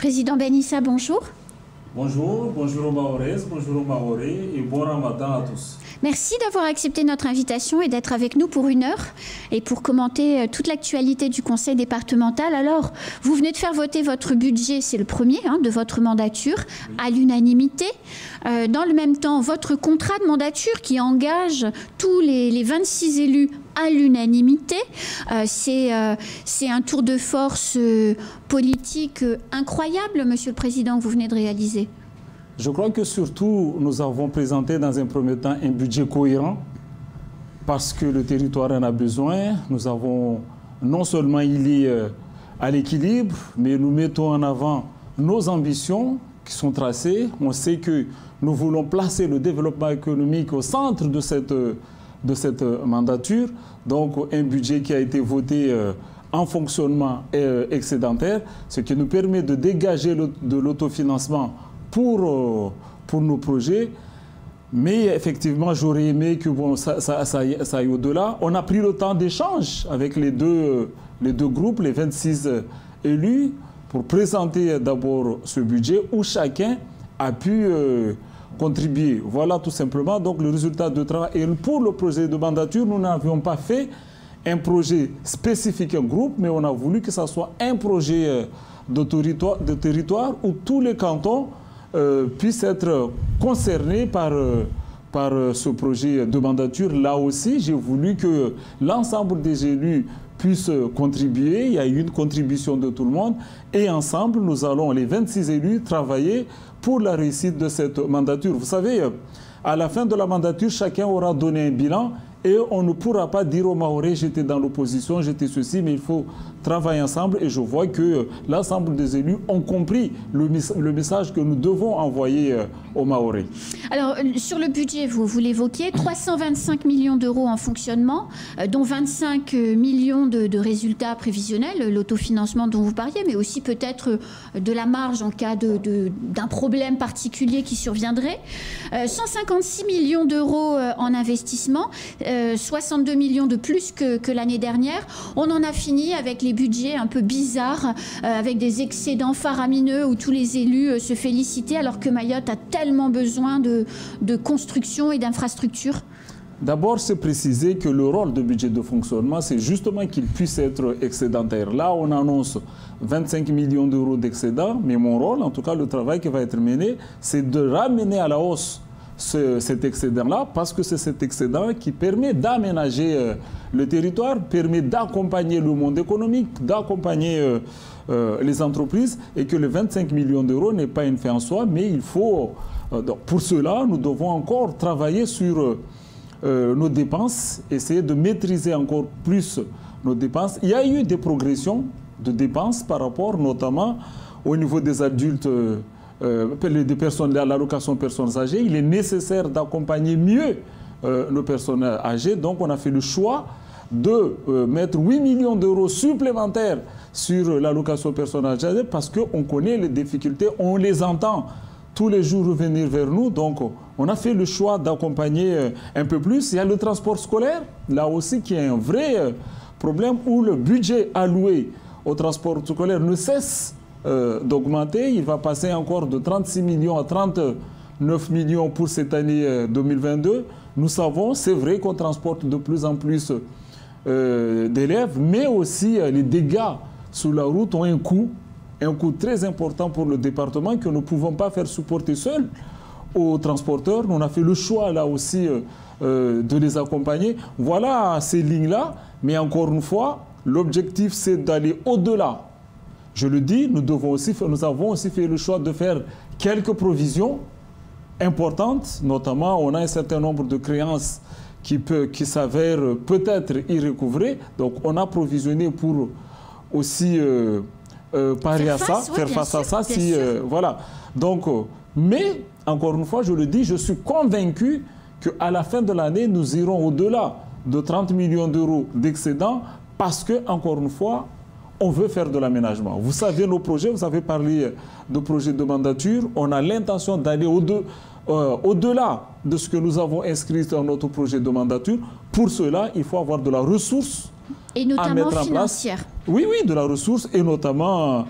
Président Ben Issa, bonjour. Bonjour, bonjour aux Mahorais, bonjour aux Mahorais et bon Ramadan à tous. Merci d'avoir accepté notre invitation et d'être avec nous pour 1 heure et pour commenter toute l'actualité du Conseil départemental. Alors, vous venez de faire voter votre budget, c'est le premier de votre mandature, à l'unanimité. Dans le même temps, votre contrat de mandature qui engage tous les 26 élus à l'unanimité. C'est un tour de force politique incroyable, Monsieur le Président, que vous venez de réaliser. Je crois que surtout, nous avons présenté dans un premier temps un budget cohérent parce que le territoire en a besoin. Nous avons non seulement il est à l'équilibre, mais nous mettons en avant nos ambitions qui sont tracées. On sait que nous voulons placer le développement économique au centre de cette mandature. Donc un budget qui a été voté en fonctionnement excédentaire, ce qui nous permet de dégager de l'autofinancement pour nos projets. Mais effectivement, j'aurais aimé que ça aille au-delà. On a pris le temps d'échange avec les deux groupes, les 26 élus, pour présenter d'abord ce budget où chacun a pu contribuer. Voilà tout simplement donc le résultat de travail. Et pour le projet de mandature, nous n'avions pas fait un projet spécifique, un groupe, mais on a voulu que ça soit un projet de territoire où tous les cantons puissent être concernés par ce projet de mandature. Là aussi, j'ai voulu que l'ensemble des élus puissent contribuer. Il y a eu une contribution de tout le monde. Et ensemble, nous allons, les 26 élus, travailler pour la réussite de cette mandature. Vous savez, à la fin de la mandature, chacun aura donné un bilan. Et on ne pourra pas dire aux Mahorais, j'étais dans l'opposition, j'étais ceci, mais il faut travailler ensemble. Et je vois que l'ensemble des élus ont compris le message que nous devons envoyer aux Mahorais. Alors, sur le budget, vous l'évoquiez, 325 millions d'euros en fonctionnement, dont 25 millions de résultats prévisionnels, l'autofinancement dont vous parliez, mais aussi peut-être de la marge en cas d'un problème particulier qui surviendrait. 156 millions d'euros en investissement. 62 millions de plus que l'année dernière. On en a fini avec les budgets un peu bizarres, avec des excédents faramineux où tous les élus se félicitaient alors que Mayotte a tellement besoin de construction et d'infrastructures. D'abord, c'est préciser que le rôle de budget de fonctionnement, c'est justement qu'il puisse être excédentaire. Là, on annonce 25 millions d'euros d'excédent, mais mon rôle, en tout cas le travail qui va être mené, c'est de ramener à la hausse cet excédent-là, parce que c'est cet excédent qui permet d'aménager le territoire, permet d'accompagner le monde économique, d'accompagner les entreprises, et que les 25 millions d'euros n'est pas une fin en soi, mais il faut, pour cela, nous devons encore travailler sur nos dépenses, essayer de maîtriser encore plus nos dépenses. Il y a eu des progressions de dépenses par rapport notamment au niveau des adultes, des personnes, l'allocation personnes âgées. Il est nécessaire d'accompagner mieux nos personnes âgées. Donc on a fait le choix de mettre 8 millions d'euros supplémentaires sur l'allocation personnes âgées parce qu'on connaît les difficultés, on les entend tous les jours revenir vers nous. Donc on a fait le choix d'accompagner un peu plus. Il y a le transport scolaire, là aussi qui est un vrai problème où le budget alloué au transport scolaire ne cesse d'augmenter. Il va passer encore de 36 millions à 39 millions pour cette année 2022. Nous savons, c'est vrai qu'on transporte de plus en plus d'élèves, mais aussi les dégâts sur la route ont un coût très important pour le département que nous ne pouvons pas faire supporter seuls aux transporteurs. On a fait le choix là aussi de les accompagner. Voilà ces lignes-là, mais encore une fois, l'objectif c'est d'aller au-delà. Je le dis, nous avons aussi fait le choix de faire quelques provisions importantes, notamment on a un certain nombre de créances qui s'avèrent peut-être irrecouvrées. Donc on a provisionné pour aussi parer à ça, faire face à ça. Voilà. Donc, mais encore une fois, je le dis, je suis convaincu qu'à la fin de l'année, nous irons au-delà de 30 millions d'euros d'excédent parce que, encore une fois, on veut faire de l'aménagement. Vous savez nos projets, vous avez parlé de projets de mandature. On a l'intention d'aller au-delà de ce que nous avons inscrit dans notre projet de mandature. Pour cela, il faut avoir de la ressource et notamment financière. Oui, de la ressource et notamment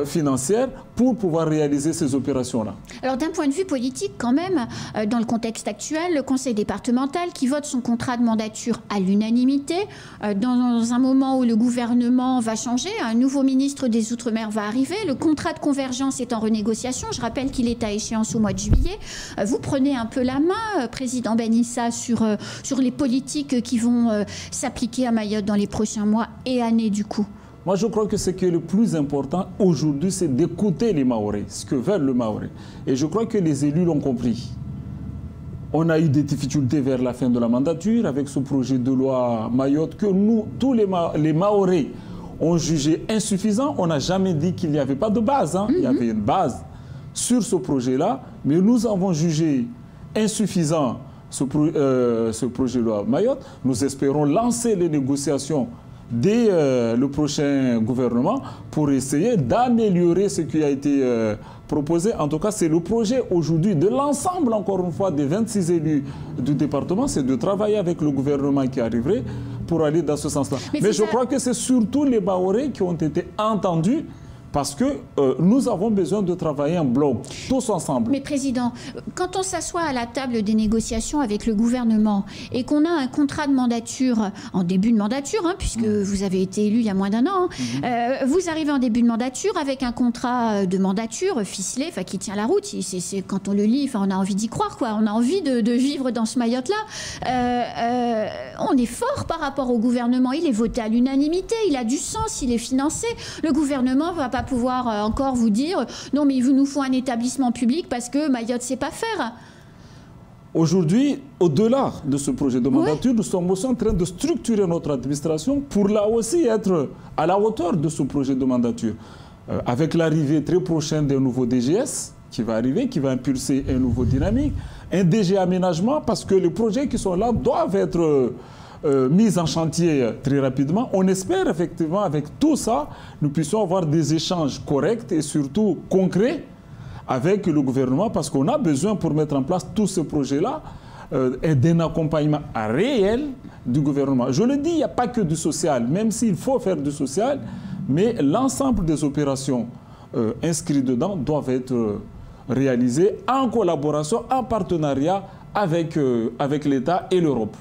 financières pour pouvoir réaliser ces opérations-là. Alors d'un point de vue politique quand même, dans le contexte actuel, le conseil départemental qui vote son contrat de mandature à l'unanimité, dans un moment où le gouvernement va changer, un nouveau ministre des Outre-mer va arriver, le contrat de convergence est en renégociation, je rappelle qu'il est à échéance au mois de juillet. Vous prenez un peu la main, Président Ben Issa, sur les politiques qui vont s'appliquer à Mayotte dans les prochains mois et années du coup. Moi, je crois que ce qui est le plus important aujourd'hui, c'est d'écouter les Mahorais, ce que veulent les Mahorais. Et je crois que les élus l'ont compris. On a eu des difficultés vers la fin de la mandature avec ce projet de loi Mayotte que nous, tous les Mahorais, ont jugé insuffisant. On n'a jamais dit qu'il n'y avait pas de base. Il y avait une base sur ce projet-là, mais nous avons jugé insuffisant ce projet de loi Mayotte. Nous espérons lancer les négociations dès le prochain gouvernement pour essayer d'améliorer ce qui a été proposé. En tout cas, c'est le projet aujourd'hui de l'ensemble, encore une fois, des 26 élus du département, c'est de travailler avec le gouvernement qui arriverait pour aller dans ce sens-là. Mais je crois que c'est surtout les Mahorais qui ont été entendus parce que nous avons besoin de travailler en bloc, tous ensemble. Mais Président, quand on s'assoit à la table des négociations avec le gouvernement et qu'on a un contrat de mandature, en début de mandature, puisque vous avez été élu il y a moins d'un an, vous arrivez en début de mandature avec un contrat de mandature ficelé, qui tient la route. C'est quand on le lit, on a envie d'y croire, quoi. On a envie de vivre dans ce Mayotte-là. On est fort par rapport au gouvernement. Il est voté à l'unanimité, il a du sens, il est financé. Le gouvernement ne va pas pouvoir encore vous dire non mais il nous faut un établissement public parce que Mayotte ne sait pas faire. Aujourd'hui, au-delà de ce projet de mandature, nous sommes aussi en train de structurer notre administration pour là aussi être à la hauteur de ce projet de mandature. Avec l'arrivée très prochaine d'un nouveau DGS qui va arriver, qui va impulser un nouveau dynamique, un DG aménagement parce que les projets qui sont là doivent être mise en chantier très rapidement. On espère effectivement avec tout ça, nous puissions avoir des échanges corrects et surtout concrets avec le gouvernement parce qu'on a besoin pour mettre en place tous ces projets-là et d'un accompagnement réel du gouvernement. Je le dis, il n'y a pas que du social, même s'il faut faire du social, mais l'ensemble des opérations inscrites dedans doivent être réalisées en collaboration, en partenariat avec l'État et l'Europe.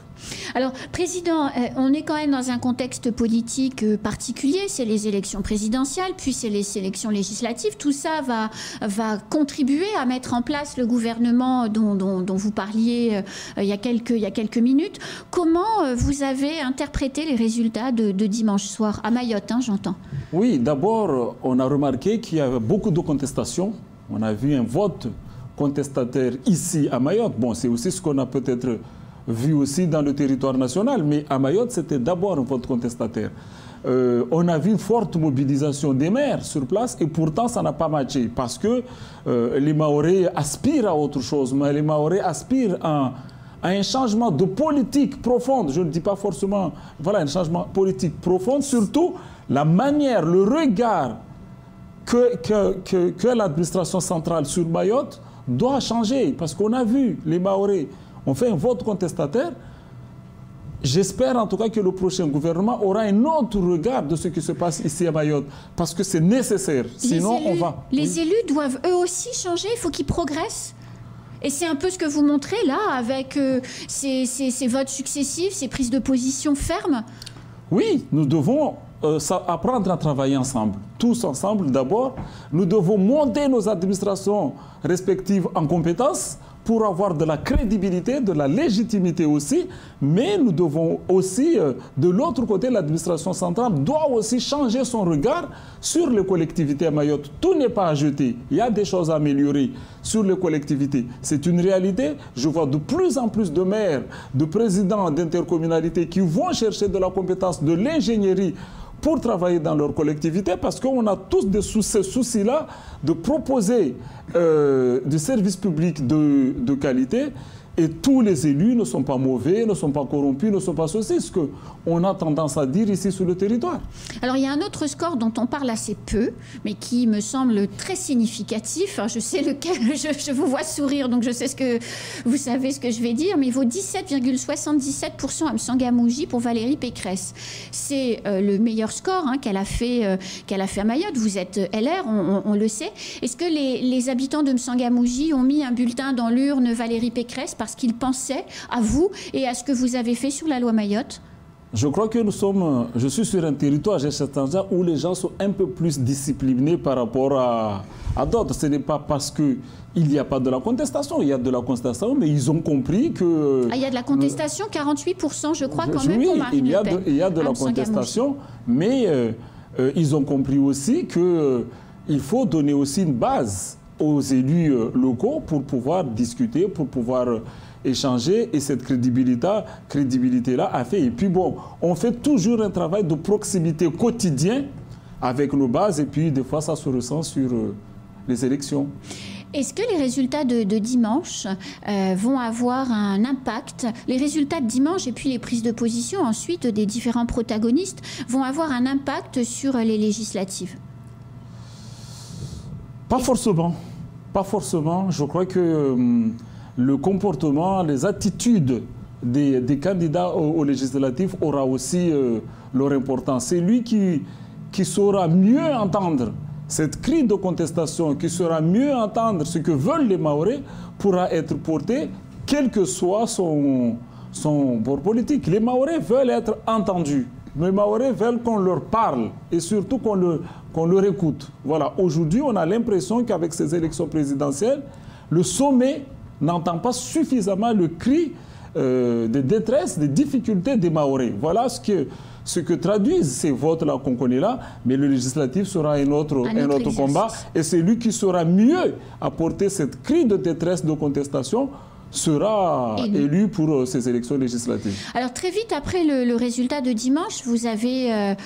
Alors, Président, on est quand même dans un contexte politique particulier. C'est les élections présidentielles, puis c'est les élections législatives. Tout ça va contribuer à mettre en place le gouvernement dont vous parliez il y a quelques minutes. Comment vous avez interprété les résultats de dimanche soir à Mayotte, j'entends? Oui, d'abord, on a remarqué qu'il y avait beaucoup de contestations. On a vu un vote contestataire ici à Mayotte. Bon, c'est aussi ce qu'on a peut-être vu aussi dans le territoire national, mais à Mayotte, c'était d'abord un vote contestataire. On a vu une forte mobilisation des maires sur place et pourtant, ça n'a pas matché parce que les Mahorais aspirent à autre chose, mais les Mahorais aspirent à un changement de politique profonde. Je ne dis pas forcément, voilà, un changement politique profond, surtout la manière, le regard que l'administration centrale sur Mayotte doit changer parce qu'on a vu les Mahorais ont fait un vote contestataire. J'espère en tout cas que le prochain gouvernement aura un autre regard de ce qui se passe ici à Mayotte parce que c'est nécessaire. Sinon, on va... Les élus doivent eux aussi changer, il faut qu'ils progressent. Et c'est un peu ce que vous montrez là avec ces votes successifs, ces prises de position fermes. Oui, nous devons apprendre à travailler ensemble. Tous ensemble d'abord. Nous devons monter nos administrations respectives en compétences pour avoir de la crédibilité, de la légitimité aussi, mais nous devons aussi, de l'autre côté, l'administration centrale doit aussi changer son regard sur les collectivités à Mayotte. Tout n'est pas à jeter, il y a des choses à améliorer sur les collectivités. C'est une réalité, je vois de plus en plus de maires, de présidents d'intercommunalités qui vont chercher de la compétence, de l'ingénierie, pour travailler dans leur collectivité parce qu'on a tous ce souci-là de proposer des services publics de qualité Et tous les élus ne sont pas mauvais, ne sont pas corrompus, ne sont pas ceci, ce qu'on a tendance à dire ici sur le territoire. Alors, il y a un autre score dont on parle assez peu, mais qui me semble très significatif. Je sais lequel, je vous vois sourire, donc je sais vous savez ce que je vais dire, mais il vaut 17,77% à M'Tsangamouji pour Valérie Pécresse. C'est le meilleur score qu'elle a fait à Mayotte. Vous êtes LR, on le sait. Est-ce que les habitants de M'Tsangamouji ont mis un bulletin dans l'urne Valérie Pécresse parce qu'ils pensaient à vous et à ce que vous avez fait sur la loi Mayotte? Je crois que je suis sur un territoire, j'ai certains gens où les gens sont un peu plus disciplinés par rapport à d'autres. Ce n'est pas parce qu'il n'y a pas de la contestation, il y a de la contestation, mais ils ont compris que... il y a de la contestation, 48% je crois quand même oui, pour Marine Le Pen. Il y a de la contestation, mais ils ont compris aussi qu'il faut donner aussi une base aux élus locaux pour pouvoir discuter, pour pouvoir échanger, et cette crédibilité-là a fait. Et puis bon, on fait toujours un travail de proximité quotidien avec nos bases, et puis des fois ça se ressent sur les élections. Est-ce que les résultats de dimanche vont avoir un impact? Les résultats de dimanche et puis les prises de position ensuite des différents protagonistes vont avoir un impact sur les législatives? Pas forcément. Pas forcément. Je crois que le comportement, les attitudes des candidats aux législatives aura aussi leur importance. C'est lui qui saura mieux entendre cette cri de contestation, qui saura mieux entendre ce que veulent les Mahorais, pourra être porté, quel que soit son bord politique. Les Mahorais veulent être entendus. Les Mahorais veulent qu'on leur parle et surtout qu'on leur écoute. Voilà. Aujourd'hui, on a l'impression qu'avec ces élections présidentielles, le sommet n'entend pas suffisamment le cri de détresse, des difficultés des Mahorais. Voilà ce que traduisent ces votes-là qu'on connaît là, mais le législatif sera un autre combat. Et c'est lui qui saura mieux apporter cette cri de détresse, de contestation, sera élu pour ces élections législatives. Alors très vite après le résultat de dimanche, vous avez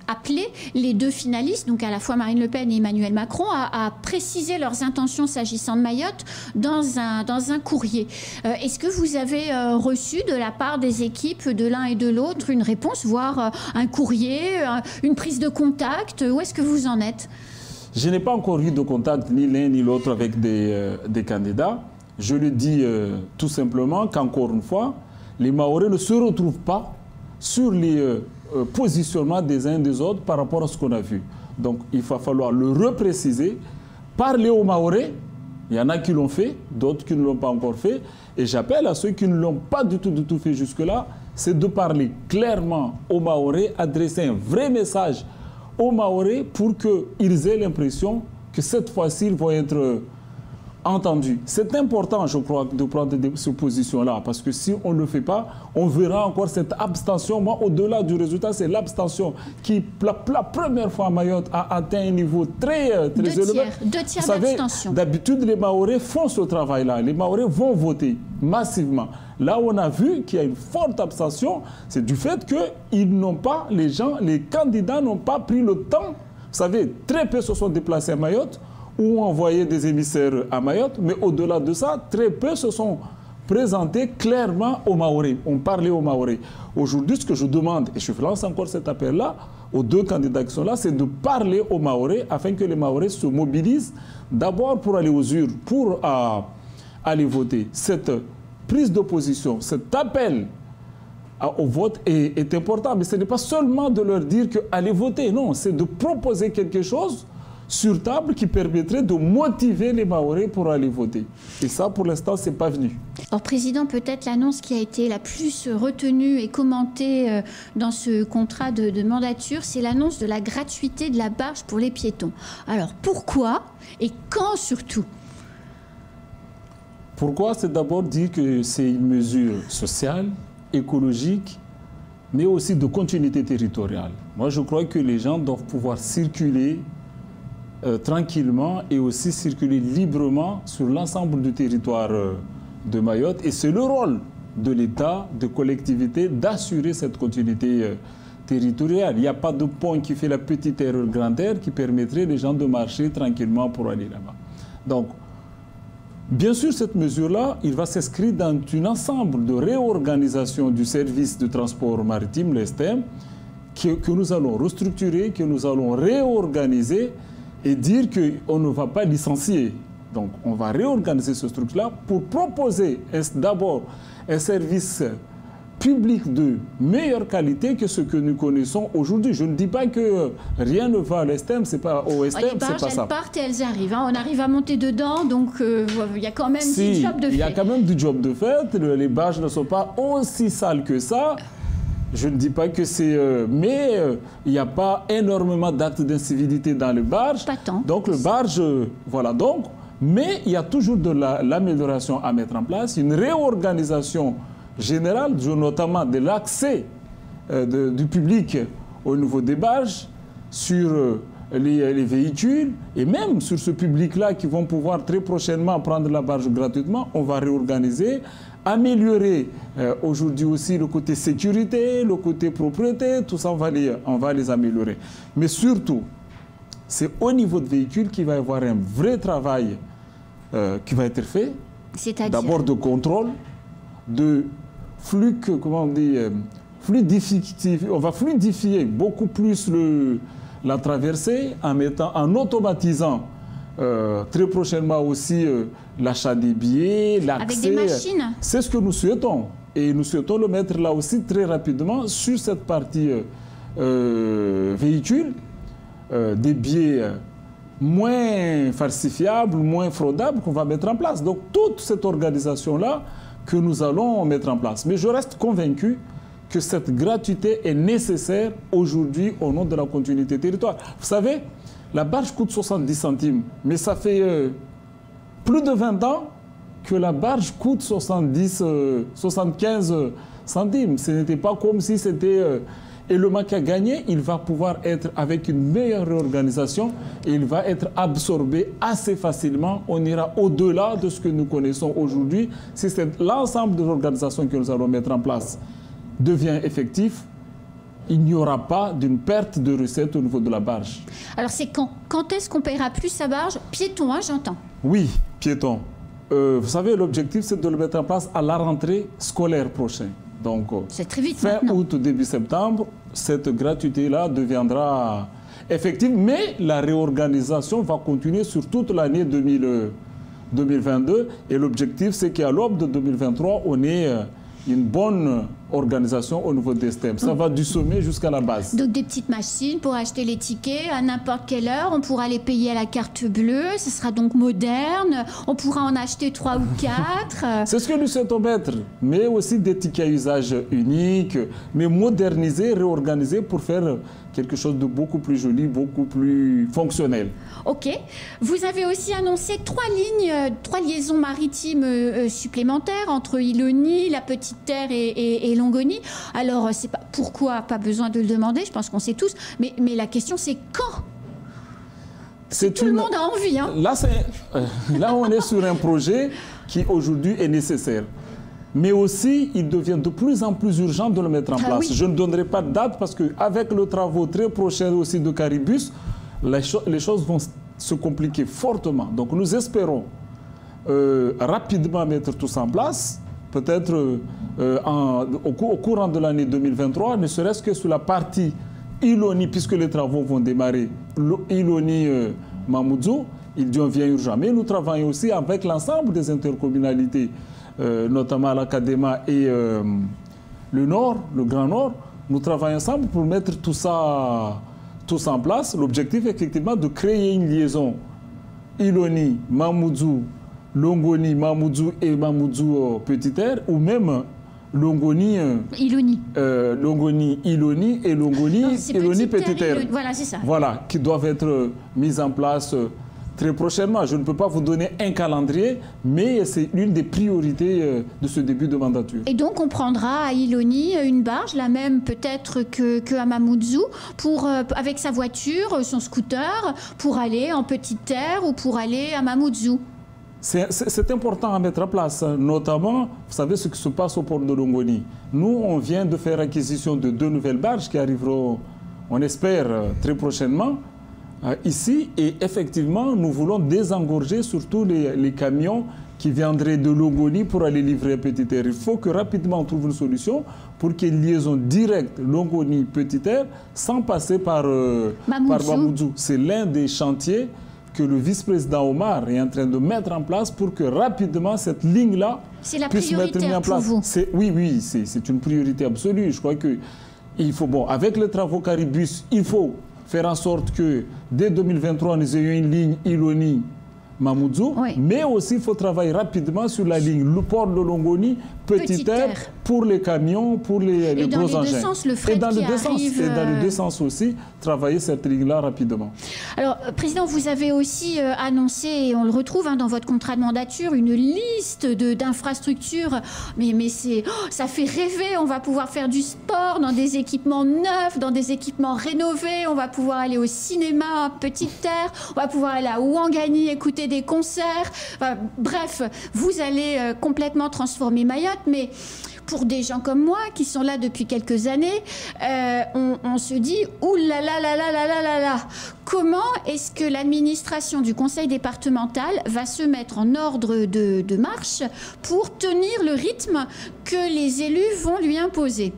appelé les deux finalistes, donc à la fois Marine Le Pen et Emmanuel Macron, à préciser leurs intentions s'agissant de Mayotte dans un courrier. Est-ce que vous avez reçu de la part des équipes de l'un et de l'autre une réponse, voire un courrier, une prise de contact? Où est-ce que vous en êtes? Je n'ai pas encore eu de contact ni l'un ni l'autre avec des candidats. Je le dis tout simplement qu'encore une fois, les Mahorais ne se retrouvent pas sur les positionnements des uns et des autres par rapport à ce qu'on a vu. Donc il va falloir le repréciser, parler aux Mahorais. Il y en a qui l'ont fait, d'autres qui ne l'ont pas encore fait. Et j'appelle à ceux qui ne l'ont pas du tout fait jusque-là, c'est de parler clairement aux Mahorais, adresser un vrai message aux Mahorais pour qu'ils aient l'impression que cette fois-ci, ils vont être entendus. C'est important, je crois, de prendre ces positions-là, parce que si on ne le fait pas, on verra encore cette abstention. Moi, au-delà du résultat, c'est l'abstention qui, la première fois à Mayotte, a atteint un niveau très élevé. Deux tiers d'abstention. D'habitude, les Mahorais font ce travail-là. Les Mahorais vont voter massivement. Là où on a vu qu'il y a une forte abstention, c'est du fait que les candidats n'ont pas pris le temps. Vous savez, très peu se sont déplacés à Mayotte, ou envoyé des émissaires à Mayotte, mais au-delà de ça, très peu se sont présentés clairement aux Mahorais, ont parlé aux Mahorais. Aujourd'hui, ce que je demande, et je lance encore cet appel-là, aux deux candidats qui sont là, c'est de parler aux Mahorais afin que les Mahorais se mobilisent d'abord pour aller aux urnes, pour aller voter. Cette prise d'opposition, cet appel au vote est important, mais ce n'est pas seulement de leur dire que allez voter, non, c'est de proposer quelque chose sur table qui permettrait de motiver les Mahorais pour aller voter. Et ça, pour l'instant, ce n'est pas venu. Alors, Président, peut-être l'annonce qui a été la plus retenue et commentée dans ce contrat de mandature, c'est l'annonce de la gratuité de la barge pour les piétons. Alors, pourquoi et quand surtout? Pourquoi? C'est d'abord dire que c'est une mesure sociale, écologique, mais aussi de continuité territoriale. Moi, je crois que les gens doivent pouvoir circuler tranquillement et aussi circuler librement sur l'ensemble du territoire de Mayotte. Et c'est le rôle de l'État, de collectivité, d'assurer cette continuité territoriale. Il n'y a pas de pont qui fait la petite erreur grande air qui permettrait les gens de marcher tranquillement pour aller là-bas. Donc, Bien sûr, cette mesure-là, il va s'inscrire dans un ensemble de réorganisation du service de transport maritime, le STM, que nous allons restructurer, que nous allons réorganiser et dire qu'on ne va pas licencier. Donc, on va réorganiser ce truc-là pour proposer d'abord un service public de meilleure qualité que ce que nous connaissons aujourd'hui. Je ne dis pas que rien ne va à l'STM, c'est pas au STM, c'est pas ça. Elles partent et elles arrivent. Hein. On arrive à monter dedans, donc il y a quand même du job de fait. Il y a quand même du job de fait. Les barges ne sont pas aussi sales que ça. Je ne dis pas que c'est... mais il n'y a pas énormément d'actes d'incivilité dans les barges. Pas tant. Donc le barge, voilà donc. Mais il y a toujours de l'amélioration à mettre en place, une réorganisation générale, notamment de l'accès du public au niveau des barges, sur les véhicules, et même sur ce public-là qui vont pouvoir très prochainement prendre la barge gratuitement. On va réorganiser, améliorer aujourd'hui aussi le côté sécurité, le côté propriété, tout ça, on va les améliorer. Mais surtout, c'est au niveau de véhicules qu'il va y avoir un vrai travail qui va être fait. D'abord de contrôle, de comment on dit, on va fluidifier beaucoup plus la traversée en automatisant très prochainement aussi l'achat des billets, l'accès. Avec des machines. C'est ce que nous souhaitons. Et nous souhaitons le mettre là aussi très rapidement sur cette partie véhicule, des billets moins falsifiables, moins fraudables qu'on va mettre en place. Donc toute cette organisation-là que nous allons mettre en place. Mais je reste convaincu que cette gratuité est nécessaire aujourd'hui au nom de la continuité territoire. Vous savez, la barge coûte 70 centimes, mais ça fait plus de 20 ans que la barge coûte 75 centimes. Ce n'était pas comme si c'était... Et le manque à gagner, il va pouvoir être avec une meilleure réorganisation et il va être absorbé assez facilement. On ira au-delà de ce que nous connaissons aujourd'hui. Si c'est l'ensemble des organisations que nous allons mettre en place devient effectif, il n'y aura pas d'une perte de recettes au niveau de la barge. Alors c'est quand est-ce qu'on paiera plus sa barge? Piéton, hein, j'entends. Oui, piéton. Vous savez, l'objectif, c'est de le mettre en place à la rentrée scolaire prochaine. Donc, très vite fin maintenant. août, début septembre, cette gratuité-là deviendra effective, mais la réorganisation va continuer sur toute l'année 2022. Et l'objectif, c'est qu'à l'aube de 2023, on ait une bonne organisation au niveau des STM. Ça va du sommet jusqu'à la base. Donc des petites machines pour acheter les tickets à n'importe quelle heure. On pourra les payer à la carte bleue. Ce sera donc moderne. On pourra en acheter 3 ou 4. C'est ce que nous souhaitons mettre. Mais aussi des tickets à usage unique, mais modernisés, réorganisés pour faire quelque chose de beaucoup plus joli, beaucoup plus fonctionnel. Ok. Vous avez aussi annoncé 3 liaisons maritimes supplémentaires entre Iloni, la Petite Terre et Longoni. Alors, c'est pas pourquoi, pas besoin de le demander, je pense qu'on sait tous. Mais la question, c'est quand? Tout le monde a envie. Hein. Là, on est sur un projet qui aujourd'hui est nécessaire. Mais aussi, il devient de plus en plus urgent de le mettre en place. Oui. Je ne donnerai pas de date parce qu'avec le travaux très prochain aussi de Caribus, les choses vont se compliquer fortement. Donc nous espérons rapidement mettre tout ça en place, peut-être au courant de l'année 2023, ne serait-ce que sur la partie Iloni, puisque les travaux vont démarrer, Iloni-Mamoudzou, il devient urgent. Mais nous travaillons aussi avec l'ensemble des intercommunalités, notamment l'Académa et le Nord, le Grand Nord. Nous travaillons ensemble pour mettre tout ça en place. L'objectif, effectivement, de créer une liaison Iloni, Mamoudzou, Longoni, Mamoudzou et Mamoudzou Petite Terre, ou même Longoni, Iloni. Longoni, Iloni et Longoni, Iloni Petite Terre. Voilà, c'est ça. Voilà, qui doivent être mises en place très prochainement. Je ne peux pas vous donner un calendrier, mais c'est l'une des priorités de ce début de mandature. Et donc, on prendra à Iloni une barge, la même peut-être qu'à Mamoudzou, avec sa voiture, son scooter, pour aller en Petite Terre ou pour aller à Mamoudzou. C'est important à mettre en place, notamment, vous savez ce qui se passe au port de Longoni. Nous, on vient de faire acquisition de 2 nouvelles barges qui arriveront, on espère, très prochainement, ici. Et effectivement, nous voulons désengorger surtout les camions qui viendraient de Longoni pour aller livrer à Petite Terre. Il faut que rapidement on trouve une solution pour qu'il y ait une liaison directe Longoni-Petite Terre sans passer par Mamoudzou. C'est l'un des chantiers que le vice-président Omar est en train de mettre en place pour que rapidement cette ligne-là puisse être mise en place. Oui, c'est une priorité absolue. Je crois que il faut, bon, avec les travaux Caribus, il faut faire en sorte que dès 2023, nous ayons une ligne Iloni-Mamoudzou, mais aussi il faut travailler rapidement sur la ligne le port de Longoni, Petite Terre, pour les camions, pour les gros engins. Et dans les deux sens aussi, travailler cette ligne-là rapidement. Alors, Président, vous avez aussi annoncé, et on le retrouve dans votre contrat de mandature, une liste d'infrastructures, mais ça fait rêver. On va pouvoir faire du sport dans des équipements neufs, dans des équipements rénovés, on va pouvoir aller au cinéma à Petite Terre, on va pouvoir aller à Ouangani écouter des concerts. Bref, vous allez complètement transformer Mayotte. Mais pour des gens comme moi qui sont là depuis quelques années, on se dit ouh là là là là là là là là. Comment est-ce que l'administration du conseil départemental va se mettre en ordre de marche pour tenir le rythme que les élus vont lui imposer?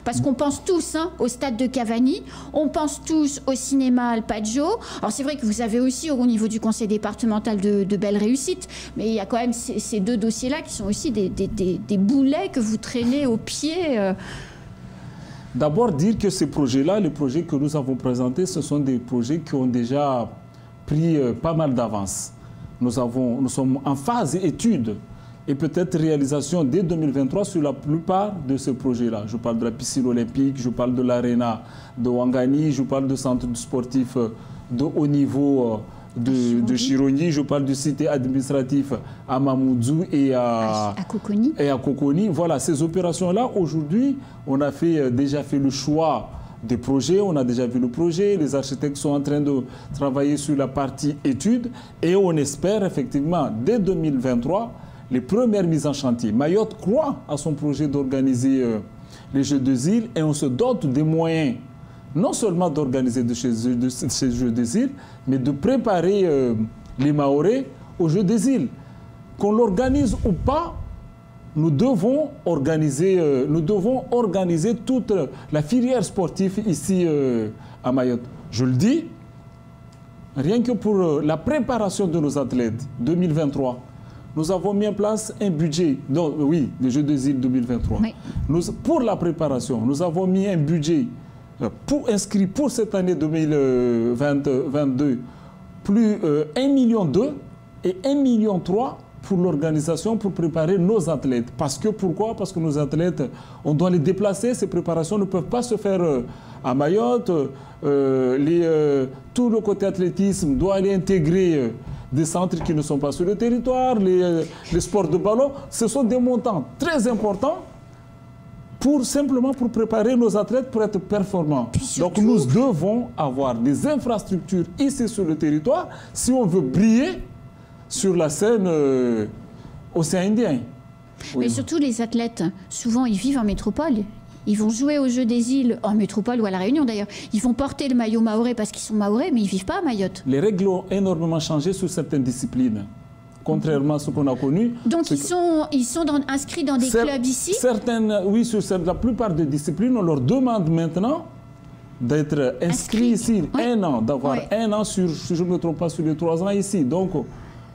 Parce qu'on pense tous au stade de Cavani, on pense tous au cinéma Alpaggio. Alors c'est vrai que vous avez aussi au niveau du conseil départemental de belles réussites, mais il y a quand même ces deux dossiers-là qui sont aussi des boulets que vous traînez au pied. D'abord dire que ces projets-là, les projets que nous avons présentés, ce sont des projets qui ont déjà pris pas mal d'avance. Nous sommes en phase étude et peut-être réalisation dès 2023 sur la plupart de ces projets-là. Je parle de la piscine olympique, je parle de l'aréna de Ouangani, je parle du centre sportif de haut niveau de Chironi, je parle du site administratif à Mamoudzou et à Coconi. Voilà, ces opérations-là, aujourd'hui, on a déjà fait le choix des projets, on a déjà vu le projet, les architectes sont en train de travailler sur la partie études et on espère effectivement, dès 2023, les premières mises en chantier. Mayotte croit à son projet d'organiser les Jeux des îles et on se dote des moyens, non seulement d'organiser ces Jeux des îles, mais de préparer les Mahorais aux Jeux des îles. Qu'on l'organise ou pas, nous devons organiser toute la filière sportive ici à Mayotte. Je le dis, rien que pour la préparation de nos athlètes 2023, nous avons mis en place un budget, les Jeux des îles 2023. Oui. Pour la préparation, nous avons mis un budget inscrit pour cette année 2022, plus 1,2 million et 1,3 million pour l'organisation, pour préparer nos athlètes. Pourquoi? Parce que nos athlètes, on doit les déplacer, ces préparations ne peuvent pas se faire à Mayotte. Tout le côté athlétisme doit aller intégrer des centres qui ne sont pas sur le territoire, les sports de ballon. Ce sont des montants très importants simplement pour préparer nos athlètes pour être performants. Donc nous devons avoir des infrastructures ici sur le territoire si on veut briller sur la scène océan Indien. Mais surtout les athlètes, souvent ils vivent en métropole. Ils vont jouer aux Jeux des îles en métropole ou à La Réunion d'ailleurs. Ils vont porter le maillot mahorais parce qu'ils sont mahorais, mais ils ne vivent pas à Mayotte. Les règles ont énormément changé sur certaines disciplines, contrairement à ce qu'on a connu. Donc ils sont inscrits dans des clubs ici? Oui, sur la plupart des disciplines, on leur demande maintenant d'être inscrits ici, un an, d'avoir un an si je ne me trompe pas, sur les 3 ans ici. Donc,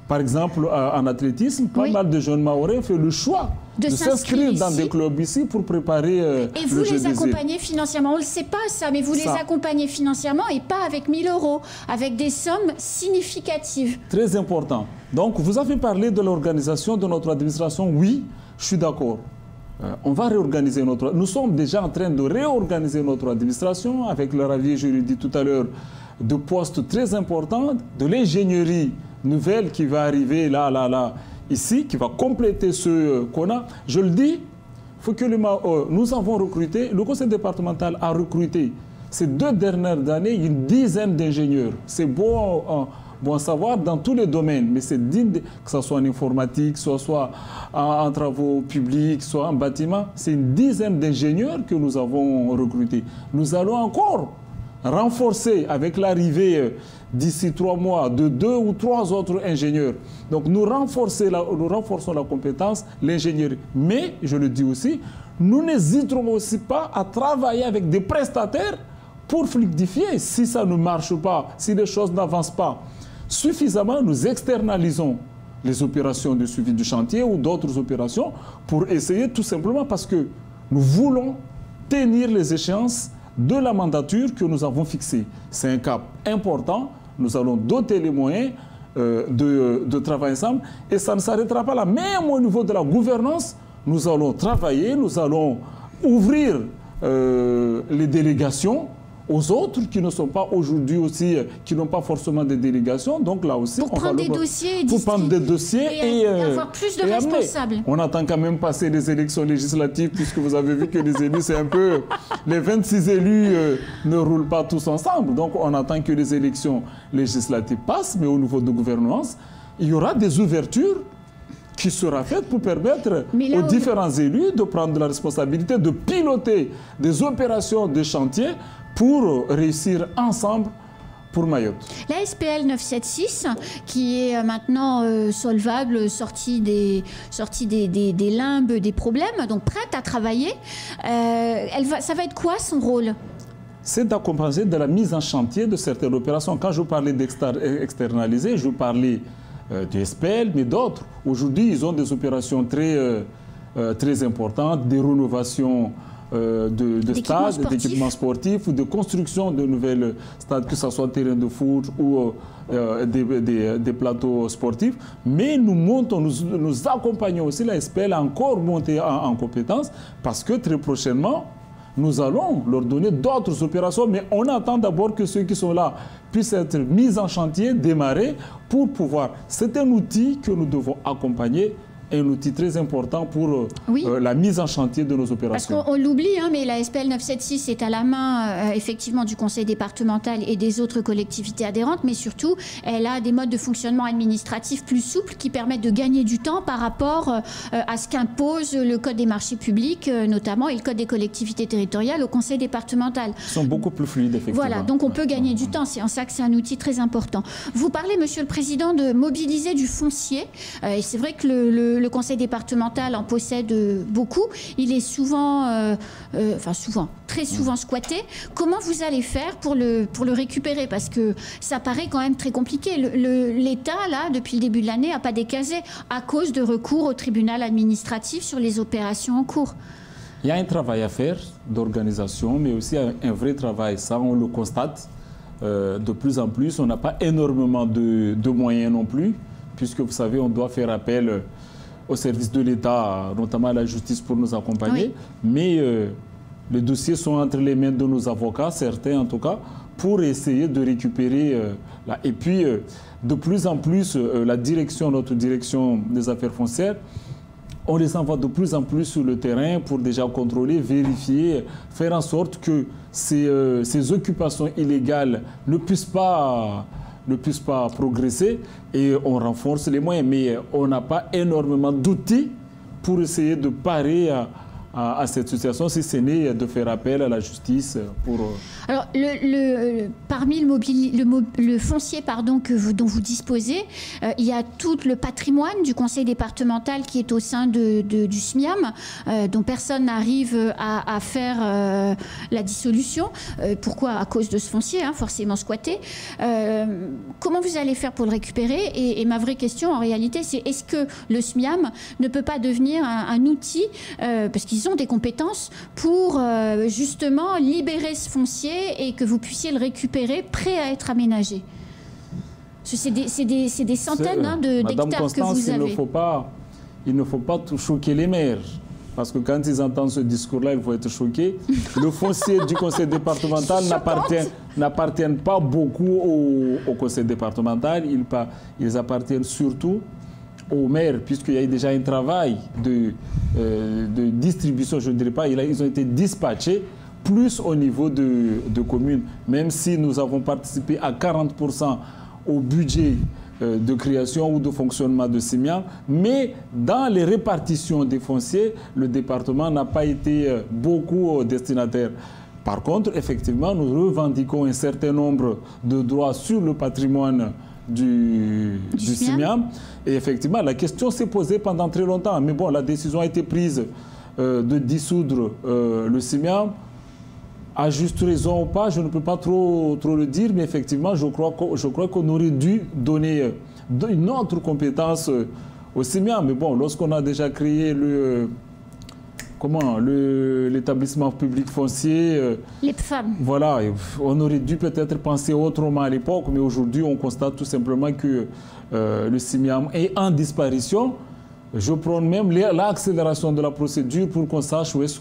par exemple, en athlétisme, pas mal de jeunes mahorais ont fait le choix de s'inscrire dans des clubs ici pour préparer Et vous les accompagnez financièrement. On ne le sait pas ça, mais vous les accompagnez financièrement et pas avec 1 000 €, avec des sommes significatives. Très important. Donc, vous avez parlé de l'organisation de notre administration. Oui, je suis d'accord. On va réorganiser Nous sommes déjà en train de réorganiser notre administration avec le ravier, je l'ai dit tout à l'heure, de postes très importants, de l'ingénierie nouvelle qui va arriver ici, qui va compléter ce qu'on a. Je le dis, faut que nous avons recruté, le conseil départemental a recruté ces 2 dernières années une dizaine d'ingénieurs. C'est bon à savoir dans tous les domaines, mais c'est digne, que ce soit en informatique, soit en travaux publics, soit en bâtiment, c'est une dizaine d'ingénieurs que nous avons recrutés. Nous allons encore renforcer avec l'arrivée d'ici 3 mois de 2 ou 3 autres ingénieurs. Donc nous renforçons la compétence, l'ingénierie. Mais, je le dis aussi, nous n'hésiterons aussi pas à travailler avec des prestataires pour fluidifier. Si ça ne marche pas, si les choses n'avancent pas suffisamment, nous externalisons les opérations de suivi du chantier ou d'autres opérations pour essayer tout simplement parce que nous voulons tenir les échéances de la mandature que nous avons fixée. C'est un cap important. Nous allons doter les moyens de travailler ensemble et ça ne s'arrêtera pas là. Même au niveau de la gouvernance, nous allons travailler, nous allons ouvrir les délégations aux autres qui ne sont pas aujourd'hui aussi, qui n'ont pas forcément des délégations. Donc là aussi, pour prendre des dossiers, pour prendre des dossiers et avoir plus de responsables. On attend quand même passer les élections législatives, puisque vous avez vu que les élus, c'est un peu... Les 26 élus ne roulent pas tous ensemble. Donc on attend que les élections législatives passent, mais au niveau de gouvernance, il y aura des ouvertures qui sera faite pour permettre aux différents élus de prendre la responsabilité de piloter des opérations de chantier pour réussir ensemble pour Mayotte. La SPL 976, qui est maintenant solvable, sortie des limbes, des problèmes, donc prête à travailler, ça va être quoi son rôle ? C'est d'accompagner de la mise en chantier de certaines opérations. Quand je parlais d'externaliser, je parlais du SPL, mais d'autres. Aujourd'hui, ils ont des opérations très importantes, des rénovations de stades, d'équipements sportifs ou de construction de nouvelles stades, que ce soit terrain de foot ou des plateaux sportifs. Mais nous accompagnons aussi la SPL à encore monter en compétences parce que très prochainement, nous allons leur donner d'autres opérations, mais on attend d'abord que ceux qui sont là puissent être mis en chantier, démarrer, pour pouvoir... C'est un outil que nous devons accompagner, un outil très important pour la mise en chantier de nos opérations. Parce qu'on l'oublie, hein, mais la SPL 976 est à la main effectivement du conseil départemental et des autres collectivités adhérentes, mais surtout, elle a des modes de fonctionnement administratif plus souples qui permettent de gagner du temps par rapport à ce qu'impose le Code des marchés publics, notamment, et le Code des collectivités territoriales au conseil départemental. Ils sont beaucoup plus fluides, effectivement. Voilà, donc on peut gagner du temps. C'est en ça que c'est un outil très important. Vous parlez, Monsieur le Président, de mobiliser du foncier. Et c'est vrai que le conseil départemental en possède beaucoup. Il est souvent, très souvent squatté. Comment vous allez faire pour le récupérer? Parce que ça paraît quand même très compliqué. L'État, là, depuis le début de l'année, n'a pas décasé à cause de recours au tribunal administratif sur les opérations en cours. Il y a un travail à faire d'organisation, mais aussi un vrai travail. Ça, on le constate de plus en plus. On n'a pas énormément de moyens non plus, puisque vous savez, on doit faire appel au service de l'État, notamment à la justice, pour nous accompagner. Oui. Mais les dossiers sont entre les mains de nos avocats, certains en tout cas, pour essayer de récupérer. Et puis, de plus en plus, notre direction des affaires foncières, on les envoie de plus en plus sur le terrain pour déjà contrôler, vérifier, faire en sorte que ces occupations illégales ne puissent pas progresser, et on renforce les moyens. Mais on n'a pas énormément d'outils pour essayer de parer à cette situation, si ce n'est de faire appel à la justice pour... Alors, parmi le foncier dont vous disposez, il y a tout le patrimoine du conseil départemental qui est au sein du SMIAM, dont personne n'arrive à faire la dissolution. Pourquoi? À cause de ce foncier, hein, forcément squatté. Comment vous allez faire pour le récupérer? Et ma vraie question, en réalité, c'est est-ce que le SMIAM ne peut pas devenir un outil, parce qu'ils ont des compétences, pour justement libérer ce foncier et que vous puissiez le récupérer prêt à être aménagé? C'est des centaines d'hectares que vous avez. Il ne faut pas choquer les maires. Parce que quand ils entendent ce discours-là, ils vont être choqués. Le foncier du conseil départemental n'appartient pas beaucoup au conseil départemental. Ils appartiennent surtout aux maires, puisqu'il y a déjà un travail de distribution, je ne dirais pas, ils ont été dispatchés plus au niveau de communes, même si nous avons participé à 40% au budget de création ou de fonctionnement de SMIAM, mais dans les répartitions des fonciers, le département n'a pas été beaucoup destinataire. Par contre, effectivement, nous revendiquons un certain nombre de droits sur le patrimoine du CIMIAM. Et effectivement, la question s'est posée pendant très longtemps. Mais bon, la décision a été prise de dissoudre le CIMIAM. À juste raison ou pas, je ne peux pas trop le dire, mais effectivement, je crois qu'on aurait dû donner une autre compétence au CIMIAM. Mais bon, lorsqu'on a déjà créé l'établissement public foncier, les PFAM. Voilà, on aurait dû peut-être penser autrement à l'époque, mais aujourd'hui, on constate tout simplement que le CIMIAM est en disparition. Je prends même l'accélération de la procédure pour qu'on sache où est-ce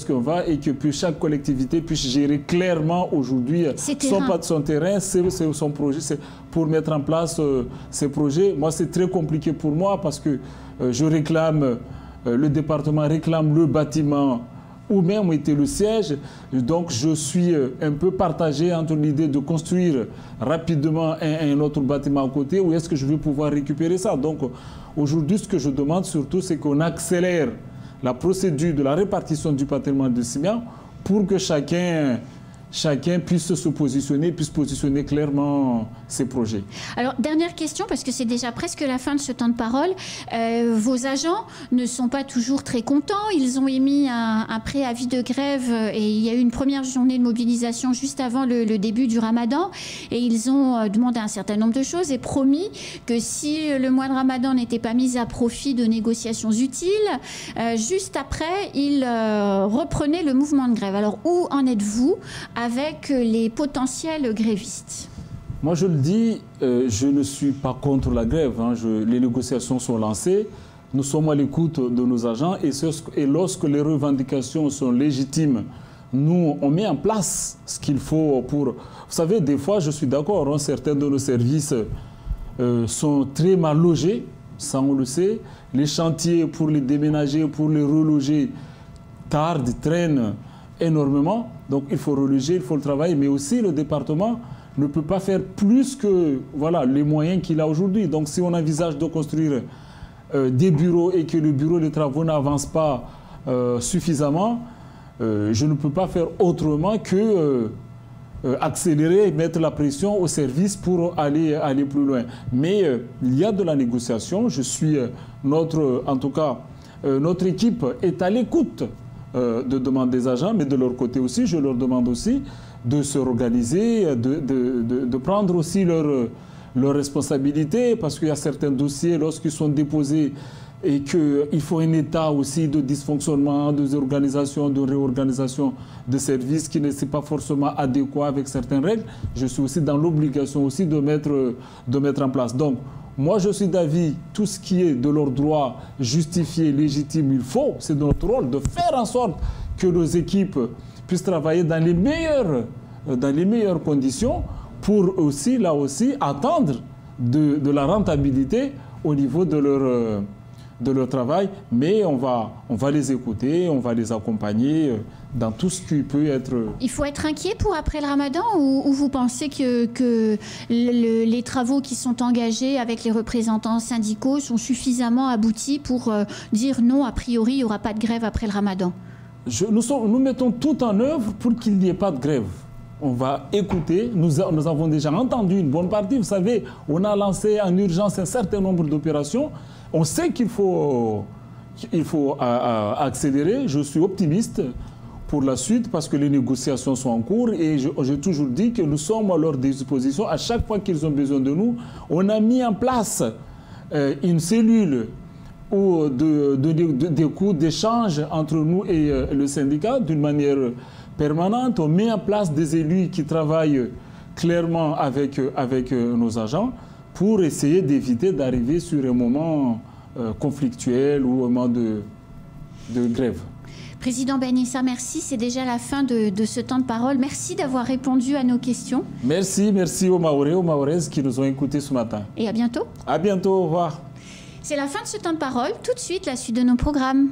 qu'on va et que chaque collectivité puisse gérer clairement aujourd'hui son terrain, son projet, pour mettre en place ces projets. Moi, c'est très compliqué pour moi parce que le département réclame le bâtiment où même était le siège. Donc, je suis un peu partagé entre l'idée de construire rapidement un autre bâtiment à côté, où est-ce que je vais pouvoir récupérer ça. Donc, aujourd'hui, ce que je demande surtout, c'est qu'on accélère la procédure de la répartition du patrimoine de CIMIAM pour que chacun puisse se positionner, puisse positionner clairement ses projets. Alors, dernière question, parce que c'est déjà presque la fin de ce temps de parole. Vos agents ne sont pas toujours très contents. Ils ont émis un préavis de grève et il y a eu une première journée de mobilisation juste avant le début du Ramadan. Et ils ont demandé un certain nombre de choses et promis que si le mois de Ramadan n'était pas mis à profit de négociations utiles, juste après, ils reprenaient le mouvement de grève. Alors, où en êtes-vous avec les potentiels grévistes? Moi, je le dis, je ne suis pas contre la grève. Les négociations sont lancées. Nous sommes à l'écoute de nos agents et lorsque les revendications sont légitimes, nous, on met en place ce qu'il faut pour... Vous savez, des fois, je suis d'accord, certains de nos services sont très mal logés, ça on le sait. Les chantiers pour les déménager, pour les reloger, tardent, traînent énormément. Donc il faut reloger, il faut le travailler, mais aussi le département ne peut pas faire plus que les moyens qu'il a aujourd'hui. Donc si on envisage de construire des bureaux et que le bureau de travaux n'avance pas suffisamment, je ne peux pas faire autrement que accélérer et mettre la pression au service pour aller plus loin. Mais il y a de la négociation. Notre équipe est à l'écoute de demande des agents, mais de leur côté aussi, je leur demande aussi de se organiser, de prendre aussi leurs responsabilités, parce qu'il y a certains dossiers, lorsqu'ils sont déposés et qu'il faut un état aussi de dysfonctionnement, de organisation, de réorganisation de services qui n'est pas forcément adéquat avec certaines règles, je suis aussi dans l'obligation aussi de mettre en place. Donc, moi, je suis d'avis, tout ce qui est de leur droit justifié, légitime, il faut, c'est notre rôle de faire en sorte que nos équipes puissent travailler dans les meilleures conditions pour aussi, là aussi, attendre de la rentabilité au niveau de leur travail. Mais on va les écouter, on va les accompagner dans tout ce qui peut être... Il faut être inquiet pour après le Ramadan ou vous pensez que les travaux qui sont engagés avec les représentants syndicaux sont suffisamment aboutis pour dire non, a priori, il n'y aura pas de grève après le Ramadan? Nous mettons tout en œuvre pour qu'il n'y ait pas de grève. On va écouter. Nous avons déjà entendu une bonne partie. Vous savez, on a lancé en urgence un certain nombre d'opérations. On sait qu'il faut accélérer. Je suis optimiste pour la suite parce que les négociations sont en cours et j'ai toujours dit que nous sommes à leur disposition. À chaque fois qu'ils ont besoin de nous, on a mis en place une cellule d'échange entre nous et le syndicat d'une manière permanente. On met en place des élus qui travaillent clairement avec nos agents pour essayer d'éviter d'arriver sur un moment conflictuel ou un moment de grève. Président Ben Issa, merci. C'est déjà la fin de ce temps de parole. Merci d'avoir répondu à nos questions. Merci aux Mahorais, aux Mahoraises qui nous ont écoutés ce matin. Et à bientôt. À bientôt, au revoir. C'est la fin de ce temps de parole. Tout de suite, la suite de nos programmes.